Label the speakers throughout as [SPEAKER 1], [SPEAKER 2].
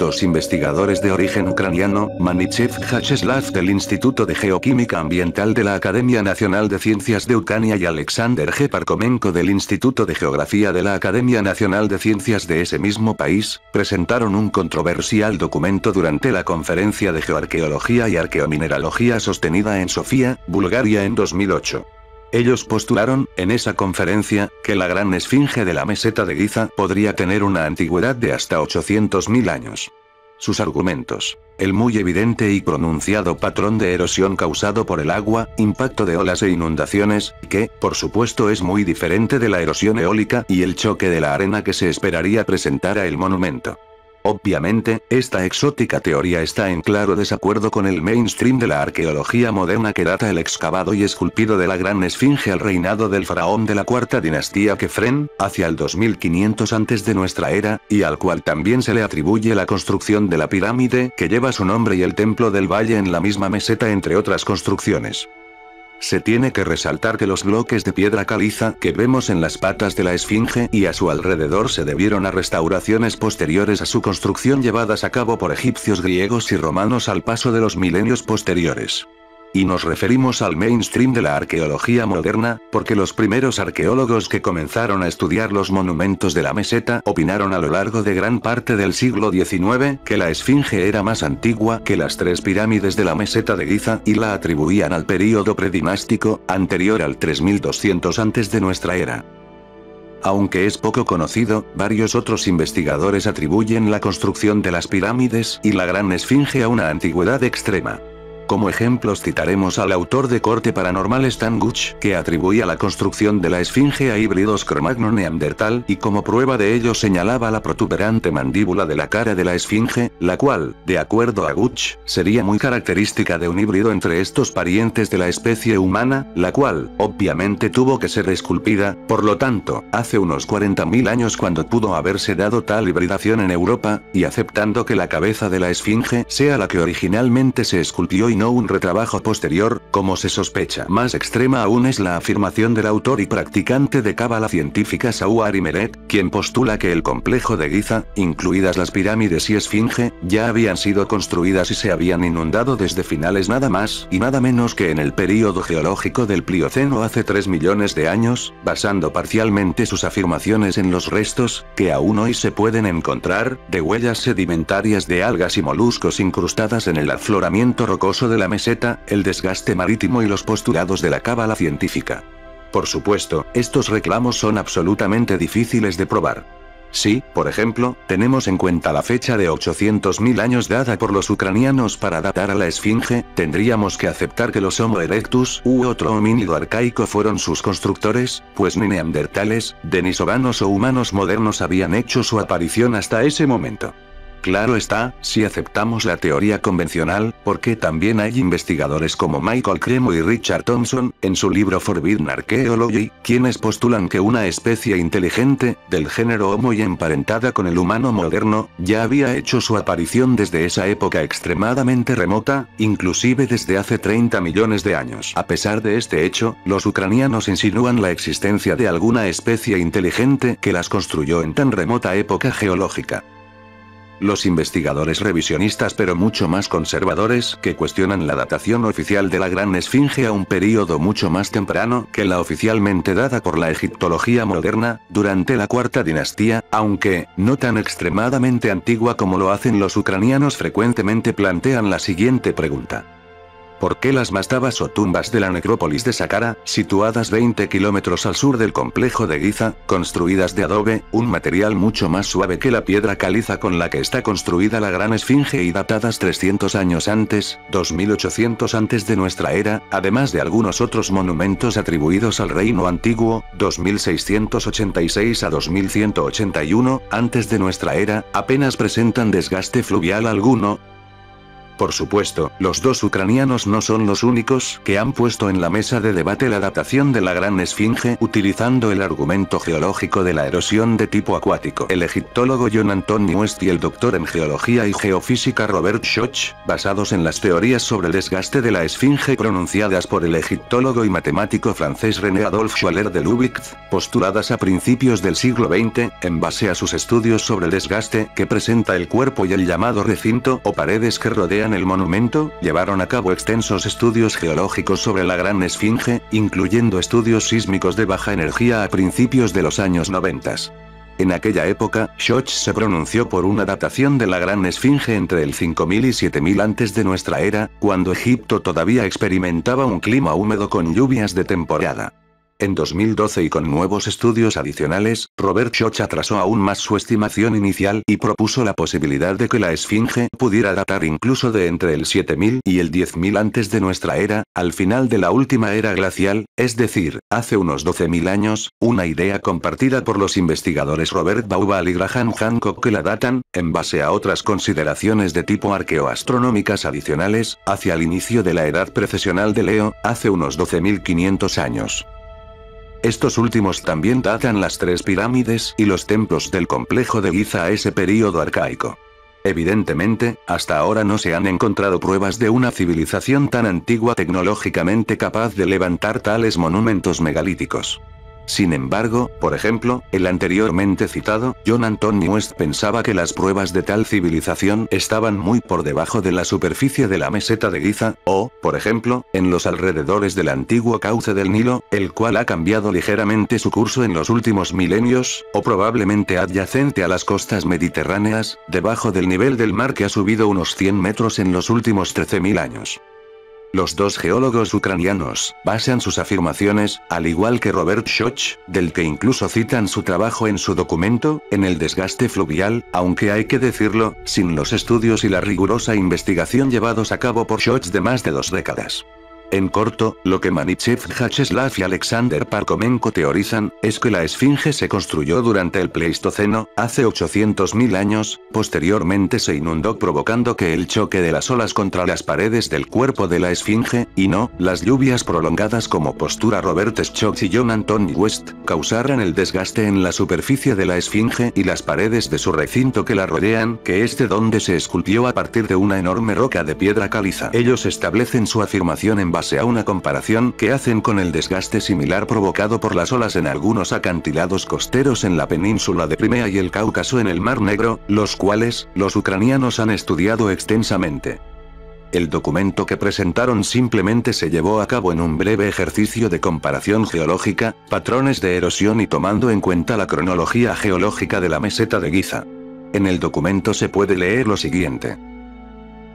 [SPEAKER 1] Dos investigadores de origen ucraniano, Manichev Vyacheslav del Instituto de Geoquímica Ambiental de la Academia Nacional de Ciencias de Ucrania y Alexander G. Parkomenko del Instituto de Geografía de la Academia Nacional de Ciencias de ese mismo país, presentaron un controversial documento durante la Conferencia de Geoarqueología y Arqueomineralogía sostenida en Sofía, Bulgaria en 2008. Ellos postularon, en esa conferencia, que la gran esfinge de la meseta de Giza podría tener una antigüedad de hasta 800.000 años. Sus argumentos: el muy evidente y pronunciado patrón de erosión causado por el agua, impacto de olas e inundaciones, que, por supuesto, es muy diferente de la erosión eólica y el choque de la arena que se esperaría presentara el monumento. Obviamente, esta exótica teoría está en claro desacuerdo con el mainstream de la arqueología moderna que data el excavado y esculpido de la gran esfinge al reinado del faraón de la cuarta dinastía Kefren, hacia el 2500 antes de nuestra era, y al cual también se le atribuye la construcción de la pirámide que lleva su nombre y el templo del valle en la misma meseta entre otras construcciones. Se tiene que resaltar que los bloques de piedra caliza que vemos en las patas de la esfinge y a su alrededor se debieron a restauraciones posteriores a su construcción llevadas a cabo por egipcios, griegos y romanos al paso de los milenios posteriores. Y nos referimos al mainstream de la arqueología moderna, porque los primeros arqueólogos que comenzaron a estudiar los monumentos de la meseta opinaron a lo largo de gran parte del siglo XIX que la esfinge era más antigua que las tres pirámides de la meseta de Giza y la atribuían al período predinástico, anterior al 3200 antes de nuestra era. Aunque es poco conocido, varios otros investigadores atribuyen la construcción de las pirámides y la gran esfinge a una antigüedad extrema. Como ejemplos citaremos al autor de Corte Paranormal Stan Gutsch, que atribuía la construcción de la esfinge a híbridos Cro-Magnon-Neandertal y como prueba de ello señalaba la protuberante mandíbula de la cara de la esfinge, la cual, de acuerdo a Gutsch, sería muy característica de un híbrido entre estos parientes de la especie humana, la cual, obviamente tuvo que ser esculpida, por lo tanto, hace unos 40.000 años cuando pudo haberse dado tal hibridación en Europa, y aceptando que la cabeza de la esfinge sea la que originalmente se esculpió y no un retrabajo posterior, como se sospecha. Más extrema aún es la afirmación del autor y practicante de cábala científica Saúl Imeret, quien postula que el complejo de Giza, incluidas las pirámides y esfinge, ya habían sido construidas y se habían inundado desde finales nada más y nada menos que en el período geológico del Plioceno hace 3 millones de años, basando parcialmente sus afirmaciones en los restos, que aún hoy se pueden encontrar, de huellas sedimentarias de algas y moluscos incrustadas en el afloramiento rocoso de la meseta, el desgaste marítimo y los postulados de la cábala científica. Por supuesto, estos reclamos son absolutamente difíciles de probar. Si, por ejemplo, tenemos en cuenta la fecha de 800.000 años dada por los ucranianos para datar a la esfinge, tendríamos que aceptar que los Homo erectus u otro homínido arcaico fueron sus constructores, pues ni neandertales, denisovanos o humanos modernos habían hecho su aparición hasta ese momento. Claro está, si aceptamos la teoría convencional, porque también hay investigadores como Michael Cremo y Richard Thompson, en su libro Forbidden Archaeology, quienes postulan que una especie inteligente, del género Homo y emparentada con el humano moderno, ya había hecho su aparición desde esa época extremadamente remota, inclusive desde hace 30 millones de años. A pesar de este hecho, los ucranianos insinúan la existencia de alguna especie inteligente que las construyó en tan remota época geológica. Los investigadores revisionistas pero mucho más conservadores que cuestionan la datación oficial de la gran esfinge a un período mucho más temprano que la oficialmente dada por la egiptología moderna, durante la cuarta dinastía, aunque, no tan extremadamente antigua como lo hacen los ucranianos frecuentemente plantean la siguiente pregunta. ¿Por qué las mastabas o tumbas de la necrópolis de Saqqara, situadas 20 kilómetros al sur del complejo de Giza, construidas de adobe, un material mucho más suave que la piedra caliza con la que está construida la gran esfinge y datadas 300 años antes, 2800 antes de nuestra era, además de algunos otros monumentos atribuidos al reino antiguo, 2686 a 2181, antes de nuestra era, apenas presentan desgaste fluvial alguno? Por supuesto, los dos ucranianos no son los únicos que han puesto en la mesa de debate la datación de la Gran Esfinge utilizando el argumento geológico de la erosión de tipo acuático. El egiptólogo John Anthony West y el doctor en geología y geofísica Robert Schoch, basados en las teorías sobre el desgaste de la Esfinge pronunciadas por el egiptólogo y matemático francés René Adolphe Schwaller de Lubbock, postuladas a principios del siglo XX, en base a sus estudios sobre el desgaste que presenta el cuerpo y el llamado recinto o paredes que rodean el monumento, llevaron a cabo extensos estudios geológicos sobre la Gran Esfinge, incluyendo estudios sísmicos de baja energía a principios de los años 90. En aquella época, Schoch se pronunció por una datación de la Gran Esfinge entre el 5000 y 7000 antes de nuestra era, cuando Egipto todavía experimentaba un clima húmedo con lluvias de temporada. En 2012 y con nuevos estudios adicionales, Robert Schoch atrasó aún más su estimación inicial y propuso la posibilidad de que la Esfinge pudiera datar incluso de entre el 7000 y el 10000 antes de nuestra era, al final de la última era glacial, es decir, hace unos 12.000 años, una idea compartida por los investigadores Robert Bauval y Graham Hancock que la datan, en base a otras consideraciones de tipo arqueoastronómicas adicionales, hacia el inicio de la edad precesional de Leo, hace unos 12.500 años. Estos últimos también datan las tres pirámides y los templos del complejo de Giza a ese período arcaico. Evidentemente, hasta ahora no se han encontrado pruebas de una civilización tan antigua tecnológicamente capaz de levantar tales monumentos megalíticos. Sin embargo, por ejemplo, el anteriormente citado, John Anthony West pensaba que las pruebas de tal civilización estaban muy por debajo de la superficie de la meseta de Giza, o, por ejemplo, en los alrededores del antiguo cauce del Nilo, el cual ha cambiado ligeramente su curso en los últimos milenios, o probablemente adyacente a las costas mediterráneas, debajo del nivel del mar que ha subido unos 100 metros en los últimos 13.000 años. Los dos geólogos ucranianos basan sus afirmaciones, al igual que Robert Schoch, del que incluso citan su trabajo en su documento, en el desgaste fluvial, aunque hay que decirlo, sin los estudios y la rigurosa investigación llevados a cabo por Schoch de más de 2 décadas. En corto, lo que Manichev, Vyacheslav y Alexander Parkomenko teorizan, es que la Esfinge se construyó durante el Pleistoceno, hace 800.000 años, posteriormente se inundó provocando que el choque de las olas contra las paredes del cuerpo de la Esfinge, y no, las lluvias prolongadas como postura Robert Schoch y John Anthony West, causaran el desgaste en la superficie de la Esfinge y las paredes de su recinto que la rodean, que es de donde se esculpió a partir de una enorme roca de piedra caliza. Ellos establecen su afirmación en base a una comparación que hacen con el desgaste similar provocado por las olas en algunos acantilados costeros en la península de Crimea y el Cáucaso en el Mar Negro, los cuales, los ucranianos han estudiado extensamente. El documento que presentaron simplemente se llevó a cabo en un breve ejercicio de comparación geológica, patrones de erosión y tomando en cuenta la cronología geológica de la meseta de Giza. En el documento se puede leer lo siguiente.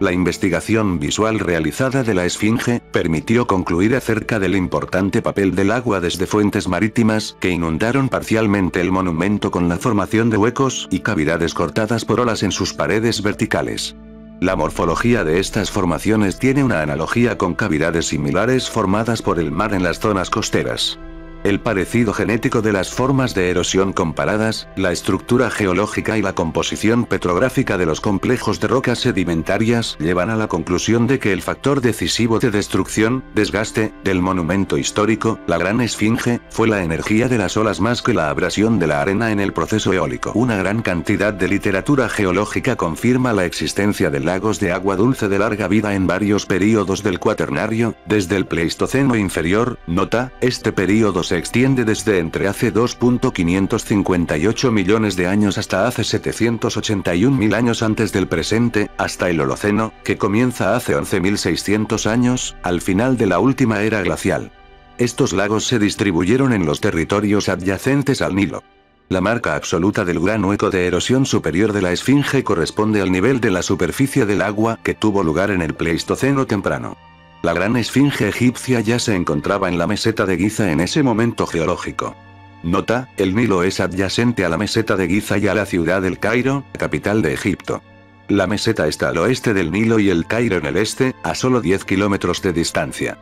[SPEAKER 1] La investigación visual realizada de la Esfinge permitió concluir acerca del importante papel del agua desde fuentes marítimas que inundaron parcialmente el monumento con la formación de huecos y cavidades cortadas por olas en sus paredes verticales. La morfología de estas formaciones tiene una analogía con cavidades similares formadas por el mar en las zonas costeras. El parecido genético de las formas de erosión comparadas, la estructura geológica y la composición petrográfica de los complejos de rocas sedimentarias llevan a la conclusión de que el factor decisivo de destrucción, desgaste, del monumento histórico, la Gran Esfinge, fue la energía de las olas más que la abrasión de la arena en el proceso eólico. Una gran cantidad de literatura geológica confirma la existencia de lagos de agua dulce de larga vida en varios períodos del Cuaternario, desde el Pleistoceno inferior, nota, este período se extiende desde entre hace 2.558 millones de años hasta hace 781.000 años antes del presente, hasta el Holoceno, que comienza hace 11.600 años, al final de la última era glacial. Estos lagos se distribuyeron en los territorios adyacentes al Nilo. La marca absoluta del gran hueco de erosión superior de la Esfinge corresponde al nivel de la superficie del agua que tuvo lugar en el Pleistoceno temprano. La Gran Esfinge egipcia ya se encontraba en la meseta de Giza en ese momento geológico. Nota, el Nilo es adyacente a la meseta de Giza y a la ciudad del Cairo, capital de Egipto. La meseta está al oeste del Nilo y el Cairo en el este, a solo 10 kilómetros de distancia.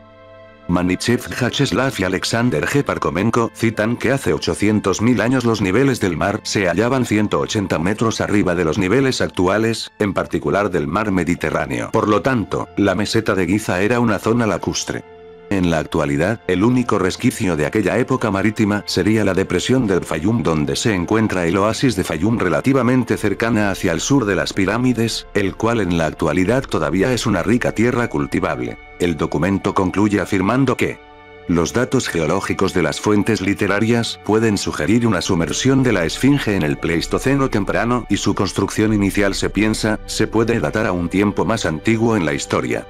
[SPEAKER 1] Manichev Vyacheslav y Alexander G. Parkomenko citan que hace 800.000 años los niveles del mar se hallaban 180 metros arriba de los niveles actuales, en particular del mar Mediterráneo. Por lo tanto, la meseta de Giza era una zona lacustre. En la actualidad, el único resquicio de aquella época marítima sería la depresión del Fayum, donde se encuentra el oasis de Fayum relativamente cercana hacia el sur de las pirámides, el cual en la actualidad todavía es una rica tierra cultivable. El documento concluye afirmando que los datos geológicos de las fuentes literarias pueden sugerir una sumersión de la Esfinge en el Pleistoceno temprano y su construcción inicial se puede datar a un tiempo más antiguo en la historia.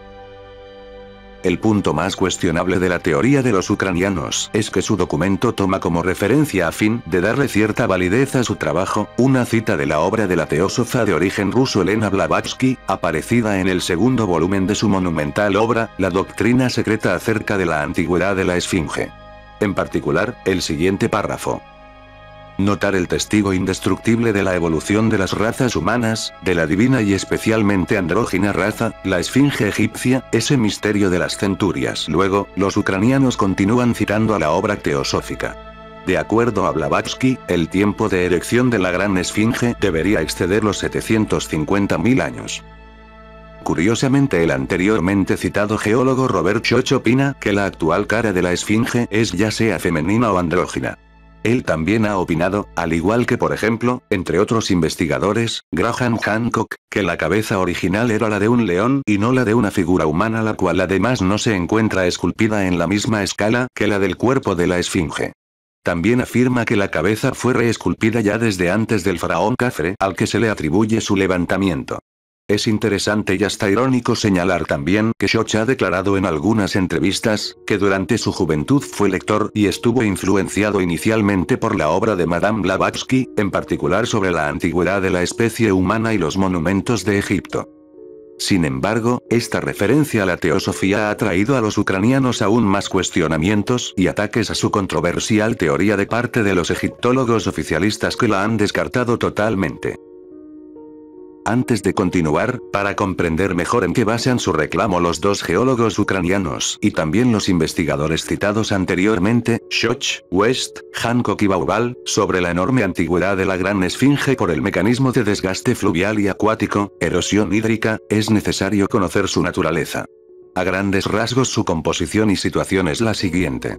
[SPEAKER 1] El punto más cuestionable de la teoría de los ucranianos es que su documento toma como referencia a fin de darle cierta validez a su trabajo, una cita de la obra de la teósofa de origen ruso Elena Blavatsky, aparecida en el segundo volumen de su monumental obra, La doctrina secreta acerca de la antigüedad de la Esfinge. En particular, el siguiente párrafo. Notar el testigo indestructible de la evolución de las razas humanas, de la divina y especialmente andrógina raza, la esfinge egipcia, ese misterio de las centurias. Luego, los ucranianos continúan citando a la obra teosófica. De acuerdo a Blavatsky, el tiempo de erección de la gran esfinge debería exceder los 750.000 años. Curiosamente, el anteriormente citado geólogo Robert Schoch opina que la actual cara de la esfinge es ya sea femenina o andrógina. Él también ha opinado, al igual que por ejemplo, entre otros investigadores, Graham Hancock, que la cabeza original era la de un león y no la de una figura humana, la cual además no se encuentra esculpida en la misma escala que la del cuerpo de la esfinge. También afirma que la cabeza fue reesculpida ya desde antes del faraón Khafre, al que se le atribuye su levantamiento. Es interesante y hasta irónico señalar también que Schoch ha declarado en algunas entrevistas, que durante su juventud fue lector y estuvo influenciado inicialmente por la obra de Madame Blavatsky, en particular sobre la antigüedad de la especie humana y los monumentos de Egipto. Sin embargo, esta referencia a la teosofía ha traído a los ucranianos aún más cuestionamientos y ataques a su controversial teoría de parte de los egiptólogos oficialistas que la han descartado totalmente. Antes de continuar, para comprender mejor en qué basan su reclamo los dos geólogos ucranianos y también los investigadores citados anteriormente, Schoch, West, Hancock y Bauval, sobre la enorme antigüedad de la gran esfinge por el mecanismo de desgaste fluvial y acuático, erosión hídrica, es necesario conocer su naturaleza. A grandes rasgos su composición y situación es la siguiente.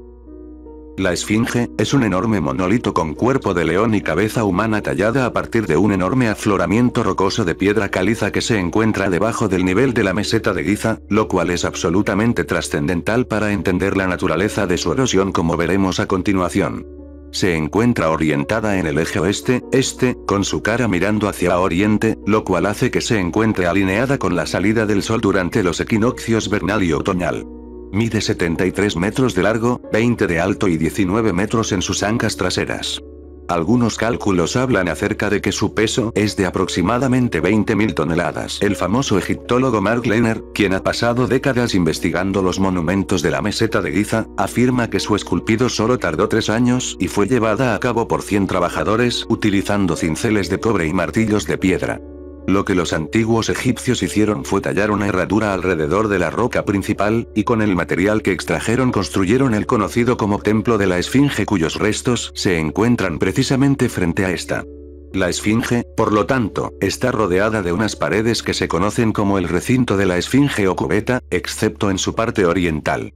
[SPEAKER 1] La esfinge es un enorme monolito con cuerpo de león y cabeza humana tallada a partir de un enorme afloramiento rocoso de piedra caliza que se encuentra debajo del nivel de la meseta de Giza, lo cual es absolutamente trascendental para entender la naturaleza de su erosión, como veremos a continuación. Se encuentra orientada en el eje oeste-este, con su cara mirando hacia oriente, lo cual hace que se encuentre alineada con la salida del sol durante los equinoccios vernal y otoñal. Mide 73 metros de largo, 20 de alto y 19 metros en sus ancas traseras. Algunos cálculos hablan acerca de que su peso es de aproximadamente 20.000 toneladas. El famoso egiptólogo Mark Lehner, quien ha pasado décadas investigando los monumentos de la meseta de Giza, afirma que su esculpido solo tardó 3 años y fue llevada a cabo por 100 trabajadores utilizando cinceles de cobre y martillos de piedra. Lo que los antiguos egipcios hicieron fue tallar una herradura alrededor de la roca principal, y con el material que extrajeron construyeron el conocido como Templo de la Esfinge, cuyos restos se encuentran precisamente frente a esta. La Esfinge, por lo tanto, está rodeada de unas paredes que se conocen como el recinto de la Esfinge o cubeta, excepto en su parte oriental.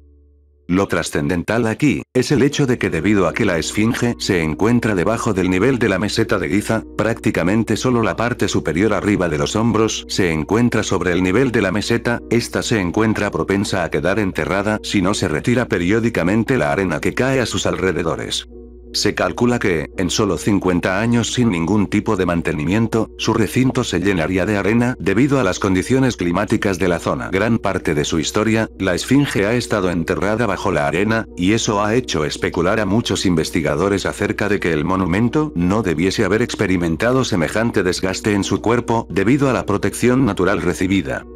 [SPEAKER 1] Lo trascendental aquí, es el hecho de que debido a que la esfinge se encuentra debajo del nivel de la meseta de Giza, prácticamente solo la parte superior arriba de los hombros se encuentra sobre el nivel de la meseta, esta se encuentra propensa a quedar enterrada si no se retira periódicamente la arena que cae a sus alrededores. Se calcula que, en solo 50 años sin ningún tipo de mantenimiento, su recinto se llenaría de arena debido a las condiciones climáticas de la zona. Gran parte de su historia, la esfinge ha estado enterrada bajo la arena, y eso ha hecho especular a muchos investigadores acerca de que el monumento no debiese haber experimentado semejante desgaste en su cuerpo debido a la protección natural recibida.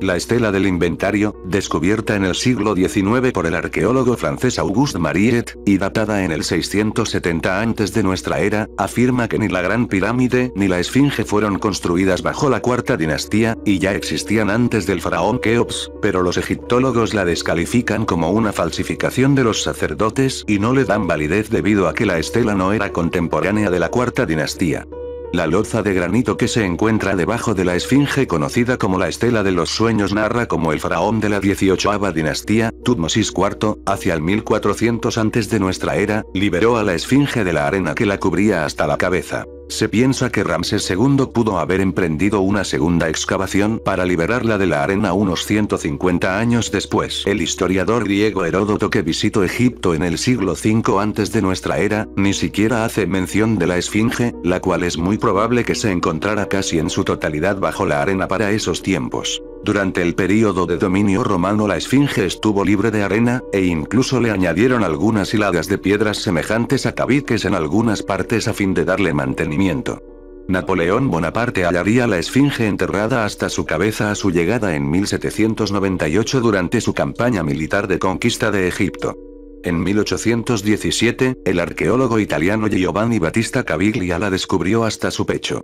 [SPEAKER 1] La estela del inventario, descubierta en el siglo XIX por el arqueólogo francés Auguste Mariette, y datada en el 670 antes de nuestra era, afirma que ni la Gran Pirámide ni la Esfinge fueron construidas bajo la cuarta dinastía, y ya existían antes del faraón Keops, pero los egiptólogos la descalifican como una falsificación de los sacerdotes y no le dan validez debido a que la estela no era contemporánea de la cuarta dinastía. La loza de granito que se encuentra debajo de la Esfinge, conocida como la Estela de los Sueños, narra cómo el faraón de la 18ª dinastía, Tutmosis IV, hacia el 1400 antes de nuestra era, liberó a la Esfinge de la arena que la cubría hasta la cabeza. Se piensa que Ramsés II pudo haber emprendido una segunda excavación para liberarla de la arena unos 150 años después. El historiador griego Heródoto, que visitó Egipto en el siglo V antes de nuestra era, ni siquiera hace mención de la Esfinge, la cual es muy probable que se encontrara casi en su totalidad bajo la arena para esos tiempos. Durante el período de dominio romano la Esfinge estuvo libre de arena, e incluso le añadieron algunas hiladas de piedras semejantes a tabiques en algunas partes a fin de darle mantenimiento. Napoleón Bonaparte hallaría la Esfinge enterrada hasta su cabeza a su llegada en 1798 durante su campaña militar de conquista de Egipto. En 1817, el arqueólogo italiano Giovanni Battista Caviglia la descubrió hasta su pecho.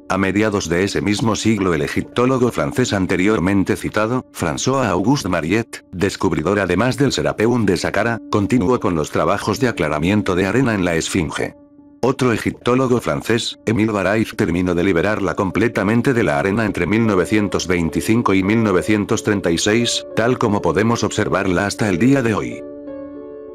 [SPEAKER 1] A mediados de ese mismo siglo, el egiptólogo francés anteriormente citado, François-Auguste Mariette, descubridor además del Serapeum de Saqqara, continuó con los trabajos de aclaramiento de arena en la Esfinge. Otro egiptólogo francés, Émile Baraif, terminó de liberarla completamente de la arena entre 1925 y 1936, tal como podemos observarla hasta el día de hoy.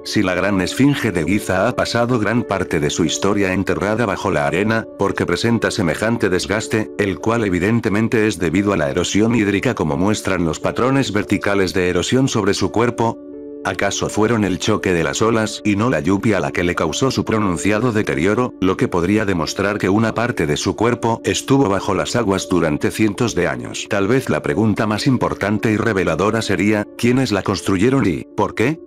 [SPEAKER 1] Si la gran Esfinge de Giza ha pasado gran parte de su historia enterrada bajo la arena, porque presenta semejante desgaste, el cual evidentemente es debido a la erosión hídrica como muestran los patrones verticales de erosión sobre su cuerpo, ¿acaso fueron el choque de las olas y no la lluvia la que le causó su pronunciado deterioro, lo que podría demostrar que una parte de su cuerpo estuvo bajo las aguas durante cientos de años? Tal vez la pregunta más importante y reveladora sería, ¿quiénes la construyeron y por qué?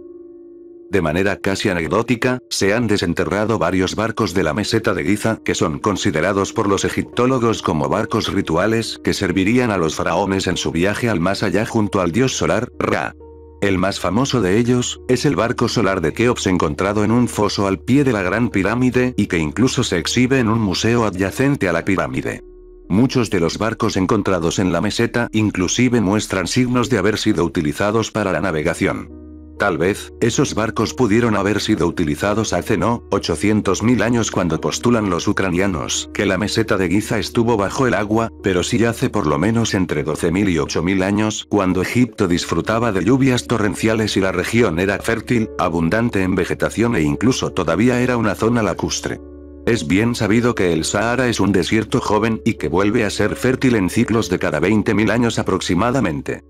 [SPEAKER 1] De manera casi anecdótica, se han desenterrado varios barcos de la meseta de Giza que son considerados por los egiptólogos como barcos rituales que servirían a los faraones en su viaje al más allá junto al dios solar, Ra. El más famoso de ellos, es el barco solar de Keops, encontrado en un foso al pie de la Gran Pirámide y que incluso se exhibe en un museo adyacente a la pirámide. Muchos de los barcos encontrados en la meseta inclusive muestran signos de haber sido utilizados para la navegación. Tal vez, esos barcos pudieron haber sido utilizados hace 800.000 años, cuando postulan los ucranianos que la meseta de Giza estuvo bajo el agua, pero sí hace por lo menos entre 12.000 y 8.000 años, cuando Egipto disfrutaba de lluvias torrenciales y la región era fértil, abundante en vegetación e incluso todavía era una zona lacustre. Es bien sabido que el Sahara es un desierto joven y que vuelve a ser fértil en ciclos de cada 20.000 años aproximadamente.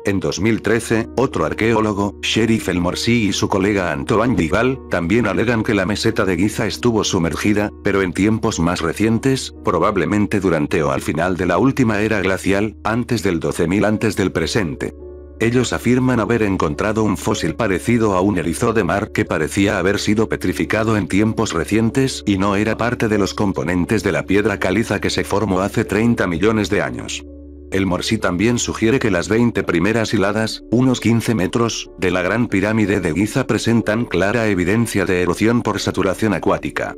[SPEAKER 1] En 2013, otro arqueólogo, Sherif El Morsi, y su colega Antoine Digal, también alegan que la meseta de Giza estuvo sumergida, pero en tiempos más recientes, probablemente durante o al final de la última era glacial, antes del 12.000 antes del presente. Ellos afirman haber encontrado un fósil parecido a un erizo de mar que parecía haber sido petrificado en tiempos recientes y no era parte de los componentes de la piedra caliza que se formó hace 30 millones de años. El Morsi también sugiere que las 20 primeras hiladas, unos 15 metros, de la Gran Pirámide de Giza presentan clara evidencia de erosión por saturación acuática.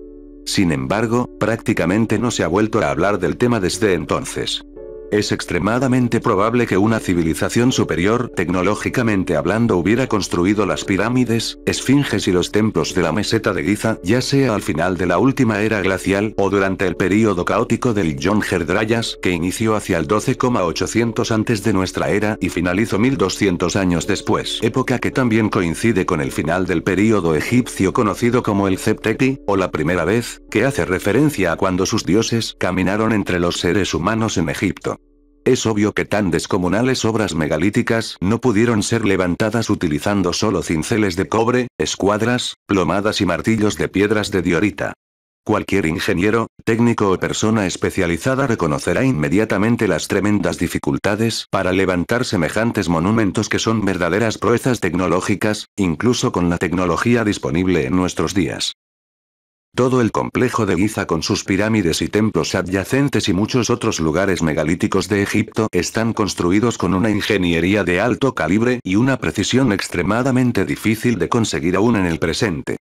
[SPEAKER 1] Sin embargo, prácticamente no se ha vuelto a hablar del tema desde entonces. Es extremadamente probable que una civilización superior, tecnológicamente hablando, hubiera construido las pirámides, esfinges y los templos de la meseta de Giza, ya sea al final de la última era glacial o durante el período caótico del Younger Dryas, que inició hacia el 12,800 antes de nuestra era y finalizó 1200 años después, época que también coincide con el final del período egipcio conocido como el Septeti, o la primera vez, que hace referencia a cuando sus dioses caminaron entre los seres humanos en Egipto. Es obvio que tan descomunales obras megalíticas no pudieron ser levantadas utilizando solo cinceles de cobre, escuadras, plomadas y martillos de piedras de diorita. Cualquier ingeniero, técnico o persona especializada reconocerá inmediatamente las tremendas dificultades para levantar semejantes monumentos que son verdaderas proezas tecnológicas, incluso con la tecnología disponible en nuestros días. Todo el complejo de Giza con sus pirámides y templos adyacentes y muchos otros lugares megalíticos de Egipto están construidos con una ingeniería de alto calibre y una precisión extremadamente difícil de conseguir aún en el presente.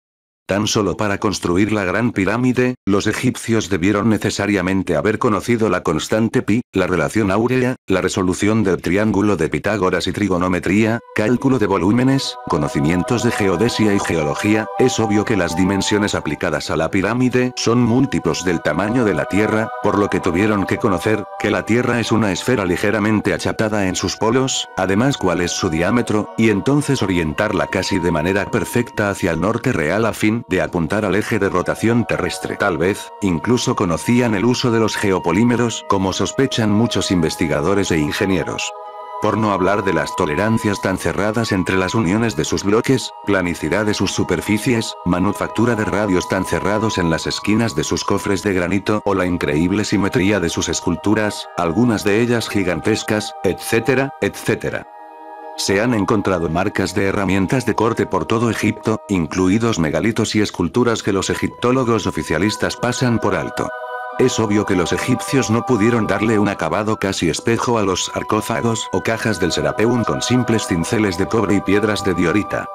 [SPEAKER 1] Tan solo para construir la Gran Pirámide, los egipcios debieron necesariamente haber conocido la constante pi, la relación áurea, la resolución del triángulo de Pitágoras y trigonometría, cálculo de volúmenes, conocimientos de geodesia y geología. Es obvio que las dimensiones aplicadas a la pirámide son múltiplos del tamaño de la Tierra, por lo que tuvieron que conocer que la Tierra es una esfera ligeramente achatada en sus polos, además cuál es su diámetro, y entonces orientarla casi de manera perfecta hacia el norte real a fin de apuntar al eje de rotación terrestre. Tal vez, incluso conocían el uso de los geopolímeros, como sospechan muchos investigadores e ingenieros. Por no hablar de las tolerancias tan cerradas entre las uniones de sus bloques, planicidad de sus superficies, manufactura de radios tan cerrados en las esquinas de sus cofres de granito o la increíble simetría de sus esculturas, algunas de ellas gigantescas, etcétera, etcétera. Se han encontrado marcas de herramientas de corte por todo Egipto, incluidos megalitos y esculturas que los egiptólogos oficialistas pasan por alto. Es obvio que los egipcios no pudieron darle un acabado casi espejo a los sarcófagos o cajas del Serapeum con simples cinceles de cobre y piedras de diorita.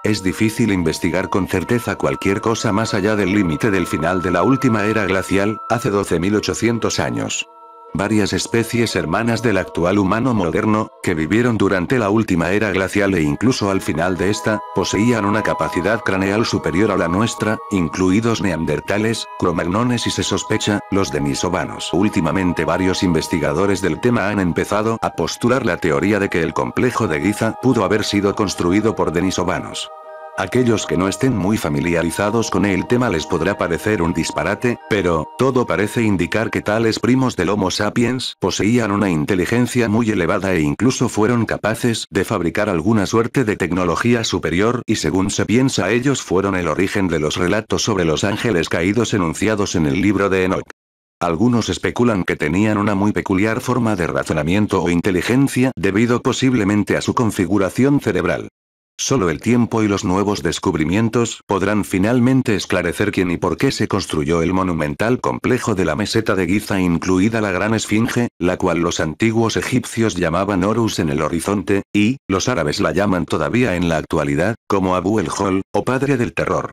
[SPEAKER 1] Es difícil investigar con certeza cualquier cosa más allá del límite del final de la última era glacial, hace 12.800 años. Varias especies hermanas del actual humano moderno, que vivieron durante la última era glacial e incluso al final de esta, poseían una capacidad craneal superior a la nuestra, incluidos neandertales, cromagnones y se sospecha, los denisovanos. Últimamente varios investigadores del tema han empezado a postular la teoría de que el complejo de Giza pudo haber sido construido por denisovanos. Aquellos que no estén muy familiarizados con el tema les podrá parecer un disparate, pero, todo parece indicar que tales primos del Homo sapiens poseían una inteligencia muy elevada e incluso fueron capaces de fabricar alguna suerte de tecnología superior y según se piensa ellos fueron el origen de los relatos sobre los ángeles caídos enunciados en el libro de Enoch. Algunos especulan que tenían una muy peculiar forma de razonamiento o inteligencia debido posiblemente a su configuración cerebral. Solo el tiempo y los nuevos descubrimientos podrán finalmente esclarecer quién y por qué se construyó el monumental complejo de la meseta de Giza incluida la Gran Esfinge, la cual los antiguos egipcios llamaban Horus en el horizonte, y, los árabes la llaman todavía en la actualidad, como Abu el-Hol, o Padre del Terror.